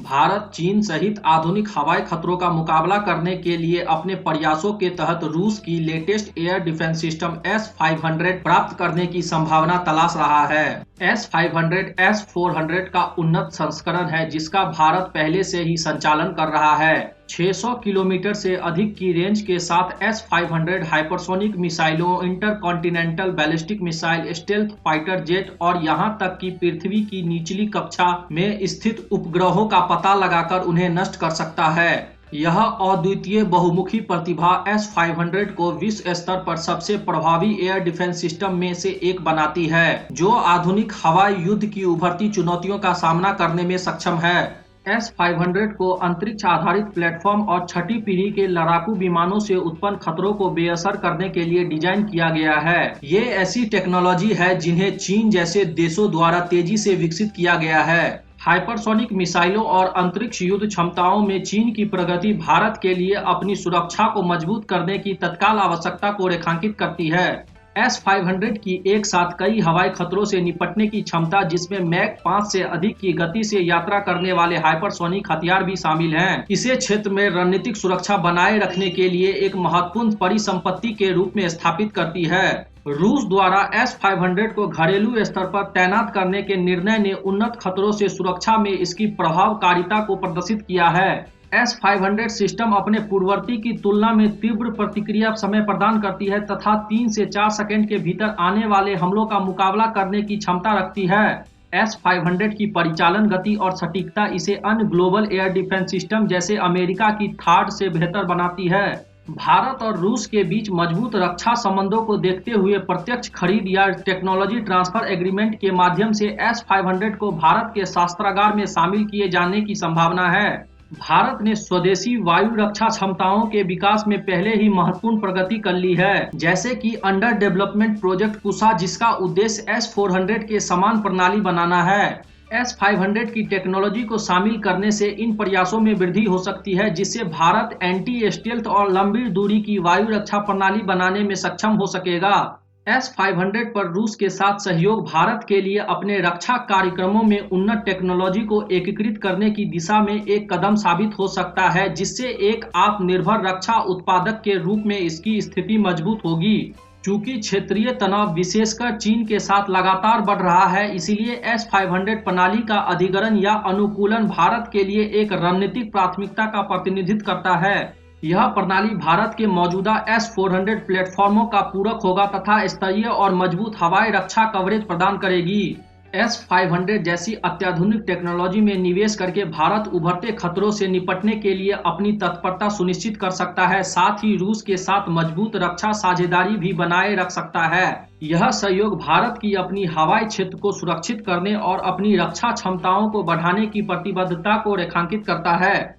भारत चीन सहित आधुनिक हवाई खतरों का मुकाबला करने के लिए अपने प्रयासों के तहत रूस की latest air defence system S-500 प्राप्त करने की संभावना तलाश रहा है। S-500 S-400 का उन्नत संस्करण है जिसका भारत पहले से ही संचालन कर रहा है। 600 किलोमीटर से अधिक की रेंज के साथ S-500 हाइपरसोनिक मिसाइलों, intercontinental ballistic missile, stealth fighter jet और यहां तक कि पृथ्वी की निचली कक्षा में स्थित उपग्रहों का पता लगाकर उन्हें नष्ट कर सकता है। यह अद्वितीय बहुमुखी प्रतिभा S-500 को विश्व स्तर पर सबसे प्रभावी एयर डिफेंस सिस्टम में से एक बनाती है, जो आधुनिक हवाई युद्ध की उभरती चुनौतियों का सामना करने में सक्षम है। S-500 को अंतरिक्ष आधारित प्लेटफॉर्म और छठी पीढ़ी के लड़ाकू विमानों से उत्पन्न खतरों को बेअसर करने के लिए डिजाइन किया गया है। ये ऐसी टेक्नोलॉजी है जिन्हें चीन जैसे देशों द्वारा तेजी से विकसित किया गया है। हाइपरसोनिक मिसाइलों और अंतरिक्ष युद्ध क्षमताओं में चीन की प्रगति भारत के लिए अपनी सुरक्षा को मजबूत करने की तत्काल आवश्यकता को रेखांकित करती है। S-500 की एक साथ कई हवाई खतरों से निपटने की क्षमता, जिसमें मैक 5 से अधिक की गति से यात्रा करने वाले हाइपरसोनिक हथियार भी शामिल हैं, इसे क्षेत्र में रणनीतिक सुरक्षा बनाए रखने के लिए एक महत्वपूर्ण परिसंपत्ति के रूप में स्थापित करती है। रूस द्वारा S-500 को घरेलू स्तर पर तैनात करने के निर्णय ने उन्नत खतरों से सुरक्षा में इसकी प्रभावकारिता को प्रदर्शित किया है। S-500 सिस्टम अपने पूर्ववर्ती की तुलना में तीव्र प्रतिक्रिया समय प्रदान करती है तथा 3 से 4 सेकंड के भीतर आने वाले हमलों का मुकाबला करने की क्षमता रखती है। S-500 की परिचालन गति और सटीकता इसे अन्य ग्लोबल एयर डिफेंस सिस्टम जैसे अमेरिका की THAAD से बेहतर बनाती है। भारत और रूस के बीच मजबूत रक्षा संबंधों को देखते हुए प्रत्यक्ष खरीद या टेक्नोलॉजी ट्रांसफर एग्रीमेंट के माध्यम से S-500 को भारत के शस्त्रागार में शामिल किए जाने की संभावना है। भारत ने स्वदेशी वायु रक्षा क्षमताओं के विकास में पहले ही महत्वपूर्ण प्रगति कर ली है, जैसे कि अंडर डेवलपमेंट प्रोजेक्ट कुशा, जिसका उद्देश्य S-400 के समान प्रणाली बनाना है। S-500 की टेक्नोलॉजी को शामिल करने से इन प्रयासों में वृद्धि हो सकती है, जिससे भारत एंटी स्टेल्थ और लंबी दूरी की वायु रक्षा प्रणाली बनाने में सक्षम हो सकेगा। S-500 पर रूस के साथ सहयोग भारत के लिए अपने रक्षा कार्यक्रमों में उन्नत टेक्नोलॉजी को एकीकृत करने की दिशा में एक कदम साबित हो सकता है, जिससे एक आत्मनिर्भर रक्षा उत्पादक के रूप में इसकी स्थिति मजबूत होगी। चूंकि क्षेत्रीय तनाव विशेषकर चीन के साथ लगातार बढ़ रहा है, इसलिए S-500 प्रणाली का अधिग्रहण या अनुकूलन भारत के लिए एक रणनीतिक प्राथमिकता का प्रतिनिधित्व करता है। यह प्रणाली भारत के मौजूदा S-400 प्लेटफॉर्मों का पूरक होगा तथा स्तरीय और मजबूत हवाई रक्षा कवरेज प्रदान करेगी। S-500 जैसी अत्याधुनिक टेक्नोलॉजी में निवेश करके भारत उभरते खतरों से निपटने के लिए अपनी तत्परता सुनिश्चित कर सकता है, साथ ही रूस के साथ मजबूत रक्षा साझेदारी भी बनाए रख सकता है। यह सहयोग भारत की अपनी हवाई क्षेत्र को सुरक्षित करने और अपनी रक्षा क्षमताओं को बढ़ाने की प्रतिबद्धता को रेखांकित करता है।